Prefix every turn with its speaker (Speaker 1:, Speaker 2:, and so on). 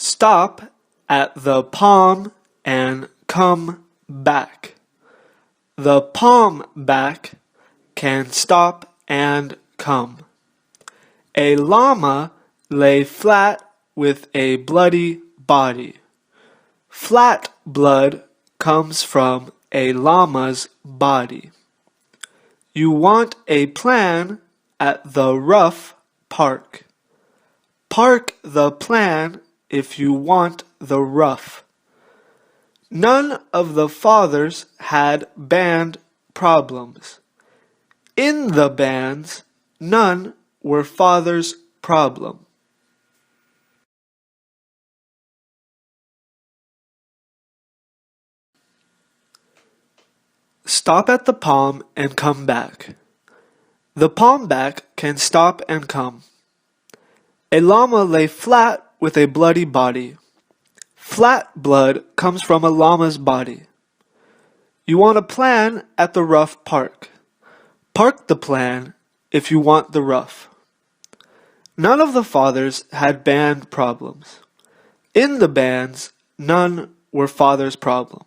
Speaker 1: Stop at the palm and come back. The palm back can stop and come. A llama lay flat with a bloody body. Flat blood comes from a llama's body. You want a plan at the rough park. Park the plan if you want the rough. None of the fathers had band problems. In the bands, none were father's problem. Stop at the palm and come back. The palm back can stop and come. A llama lay flat with a bloody body. Flat blood comes from a llama's body. You want a plan at the rough park. Park the plan if you want the rough. None of the fathers had band problems. In the bands, none were father's problem.